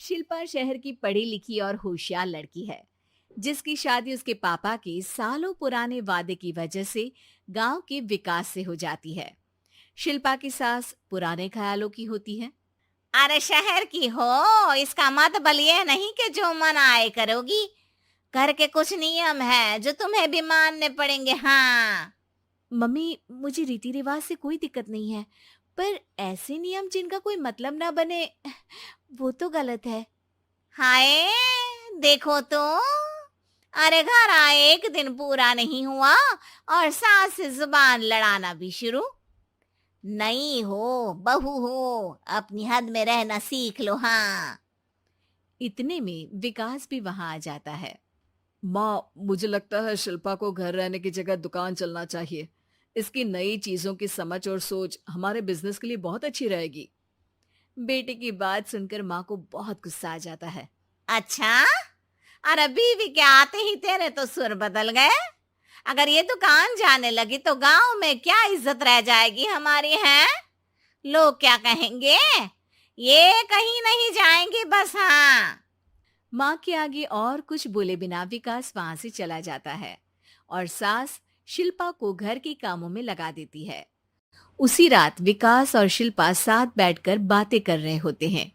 शिल्पा शहर की पढ़ी लिखी और होशियार लड़की है, जिसकी शादी उसके पापा के सालों पुराने वादे की वजह से गांव के विकास से हो जाती है। शिल्पा की सास पुराने ख्यालों की होती है। अरे शहर की हो, इसका मतलब ये नहीं कि जो मन आए करोगी। घर के कुछ नियम है जो तुम्हें भी मानने पड़ेंगे। हाँ। मम्मी, मुझे रीति रिवाज से कोई दिक्कत नहीं है, पर ऐसे नियम जिनका कोई मतलब ना बने, वो तो गलत है। हाय, देखो तो। अरे घर आए एक दिन पूरा नहीं हुआ और सास से जुबान लड़ाना भी शुरू। नहीं हो, बहू हो, अपनी हद में रहना सीख लो। हाँ। इतने में विकास भी वहां आ जाता है। माँ, मुझे लगता है शिल्पा को घर रहने की जगह दुकान चलना चाहिए। इसकी नई चीजों की समझ और सोच हमारे बिजनेस के लिए बहुत अच्छी रहेगी। बेटे की बात सुनकर माँ को बहुत गुस्सा आ जाता है। अच्छा, अरे बीवी के आते ही तेरे तो सुर बदल गए। अगर ये दुकान जाने लगी तो गांव में क्या इज्जत रह जाएगी हमारी है? लोग क्या कहेंगे? ये कहीं नहीं जाएंगी बस। हाँ। माँ के आगे और कुछ बोले बिना विकास वहां से चला जाता है और सास शिल्पा को घर के कामों में लगा देती है। उसी रात विकास और शिल्पा साथ बैठकर बातें कर रहे होते हैं।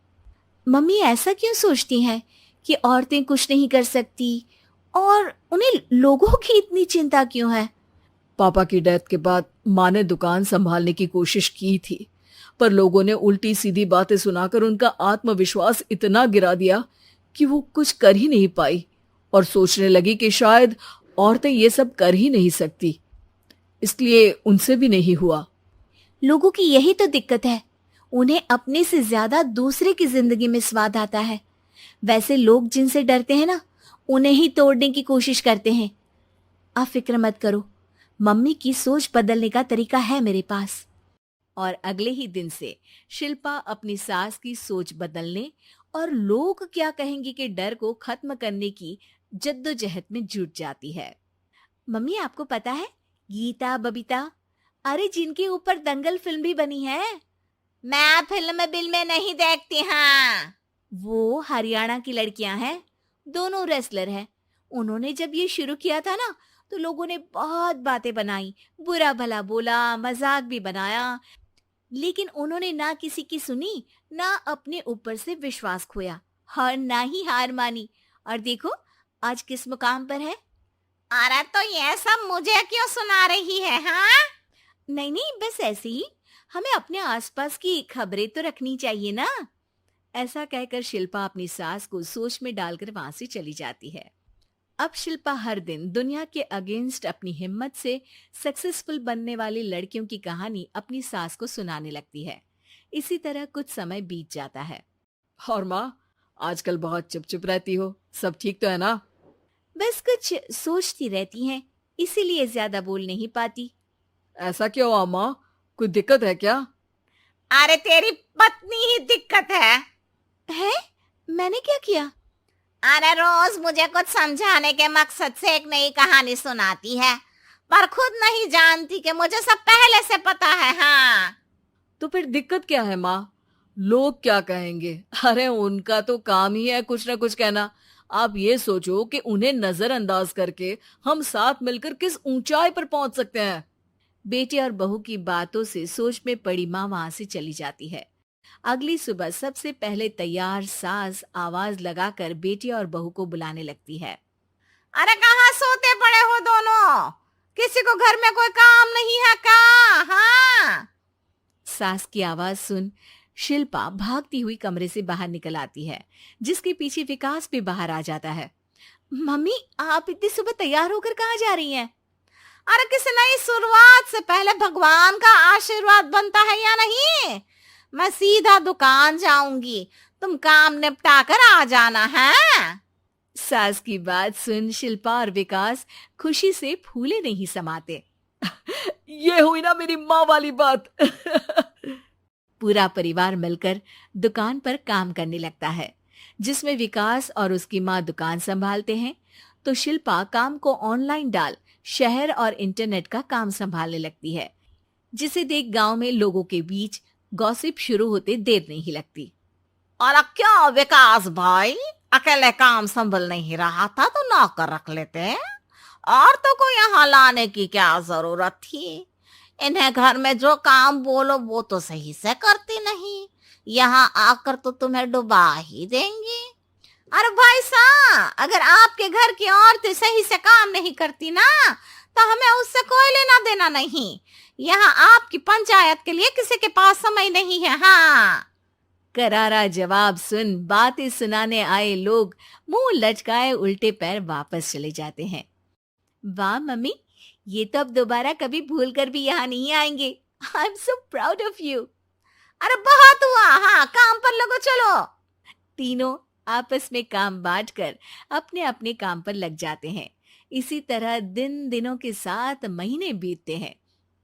मम्मी ऐसा क्यों सोचती हैं कि औरतें कुछ नहीं कर सकती, और उन्हें लोगों की इतनी चिंता क्यों है? पापा की डेथ के बाद माँ ने दुकान संभालने की कोशिश की थी, पर लोगों ने उल्टी सीधी बातें सुनाकर उनका आत्मविश्वास इतना गिरा दिया कि वो कुछ कर ही नहीं पाई और सोचने लगी कि शायद औरतें ये सब कर ही नहीं सकती। इसलिए उनसे भी नहीं हुआ। लोगों की यही तो दिक्कत है, उन्हें अपने से ज्यादा दूसरे की जिंदगी में स्वाद आता है। वैसे लोग जिनसे डरते हैं ना, उन्हें ही तोड़ने की कोशिश करते हैं। आप फिक्र मत करो, मम्मी की सोच बदलने का तरीका है मेरे पास। और अगले ही दिन से शिल्पा अपनी सास की सोच बदलने और लोग क्या कहेंगे के डर को खत्म करने की जद्दोजहद में जुट जाती है। मम्मी, आपको पता है, गीता, बबीता, अरे जिनके ऊपर दंगल फिल्म भी बनी है, मैं फिल्म बिल में नहीं देखती। हाँ। वो हरियाणा की लड़कियां हैं। दोनों रेसलर हैं। उन्होंने जब ये शुरू किया था ना, तो लोगों ने बहुत बातें बनाई, बुरा भला बोला, मजाक भी बनाया, लेकिन उन्होंने ना किसी की सुनी, ना अपने ऊपर से विश्वास खोया और ना ही हार मानी। और देखो आज किस मुकाम पर है। अरे तो ये सब मुझे क्यों सुना रही है? हाँ। नहीं नहीं, बस ऐसे ही, हमें अपने आसपास की खबरें तो रखनी चाहिए ना। ऐसा कहकर शिल्पा अपनी सास को सोच में डालकर वहां से चली जाती है। अब शिल्पा हर दिन दुनिया के अगेंस्ट अपनी हिम्मत से सक्सेसफुल बनने वाली लड़कियों की कहानी अपनी सास को सुनाने लगती है। इसी तरह कुछ समय बीत जाता है। और माँ, आजकल बहुत चुप चुप रहती हो, सब ठीक तो है ना? बस कुछ सोचती रहती हैं, इसीलिए ज्यादा बोल नहीं पाती। ऐसा क्यों हुआ माँ? कोई दिक्कत है क्या? अरे तेरी पत्नी ही दिक्कत है। है? मैंने क्या किया? अरे रोज मुझे कुछ समझाने के मकसद से एक नई कहानी सुनाती है, पर खुद नहीं जानती कि मुझे सब पहले से पता है। हाँ। तो फिर दिक्कत क्या है माँ? लोग क्या कहेंगे? अरे उनका तो काम ही है कुछ ना कुछ कहना। आप ये सोचो कि उन्हें नजरअंदाज करके हम साथ मिलकर किस ऊंचाई पर पहुंच सकते हैं। बेटे और बहू की बातों से सोच में पड़ी माँ वहां से चली जाती है। अगली सुबह सबसे पहले तैयार सास आवाज लगाकर बेटी और बहू को बुलाने लगती है। अरे कहाँ सोते पड़े हो दोनों? किसी को घर में कोई काम नहीं है क्या? हाँ। सास की आवाज सुन शिल्पा भागती हुई कमरे से बाहर निकल आती है, जिसके पीछे विकास भी बाहर आ जाता है। मम्मी, आप इतनी सुबह तैयार होकर कहाँ जा रही हैं? अरे किसी नई शुरुआत से पहले भगवान का आशीर्वाद बनता है या नहीं? मैं सीधा दुकान जाऊंगी, तुम काम निपटा कर आ जाना है। सास की बात सुन शिल्पा और विकास खुशी से फूले नहीं समाते। ये हुई ना मेरी माँ वाली बात। पूरा परिवार मिलकर दुकान पर काम करने लगता है, जिसमें विकास और उसकी माँ दुकान संभालते हैं, तो शिल्पा काम को ऑनलाइन डाल शहर और इंटरनेट का काम संभालने लगती है, जिसे देख गांव में लोगों के बीच गॉसिप शुरू होते देर नहीं लगती। और क्या विकास भाई, अकेले काम संभल नहीं रहा था तो नौकर रख लेते, और तो को यहाँ लाने की क्या जरूरत थी। इन्हें घर में जो काम बोलो वो तो सही से करती नहीं, यहाँ आकर तो तुम्हें डुबा ही देंगी। अरे भाई साहब, अगर आपके घर की औरतें सही से काम नहीं करती ना तो हमें उससे कोई लेना देना नहीं। यहाँ आपकी पंचायत के लिए किसी के पास समय नहीं है। हाँ, करारा जवाब सुन बातें सुनाने आए लोग मुंह लटकाए उल्टे पैर वापस चले जाते हैं। वाह मम्मी, ये तो अब दोबारा कभी भूल कर भी यहाँ नहीं आएंगे। I am so proud of you. अरे बहुत हुआ, हाँ काम पर लगो चलो। तीनों आपस में काम बांटकर अपने अपने काम पर लग जाते हैं। इसी तरह दिनों के साथ महीने बीतते हैं,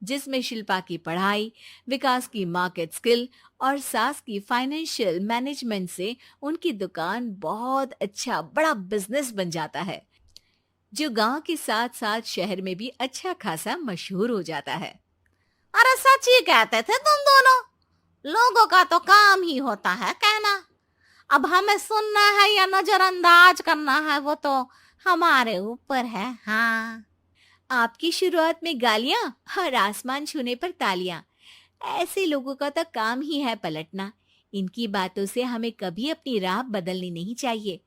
जिसमें शिल्पा की पढ़ाई, विकास की मार्केट स्किल और सास की फाइनेंशियल मैनेजमेंट से उनकी दुकान बहुत अच्छा बड़ा बिजनेस बन जाता है, जो गांव के साथ साथ शहर में भी अच्छा खासा मशहूर हो जाता है। अरे सच ही कहते थे तुम दोनों, लोगों का तो काम ही होता है कहना। अब हमें सुनना है या नजरअंदाज करना है वो तो हमारे ऊपर है। हाँ, आपकी शुरुआत में गालियां और आसमान छूने पर तालियां, ऐसे लोगों का तो काम ही है पलटना। इनकी बातों से हमें कभी अपनी राह बदलनी नहीं चाहिए,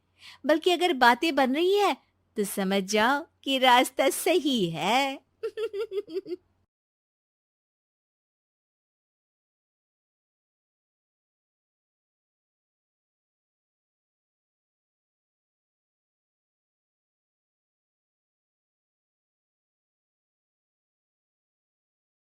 बल्कि अगर बातें बन रही है तो समझ जाओ कि रास्ता सही है।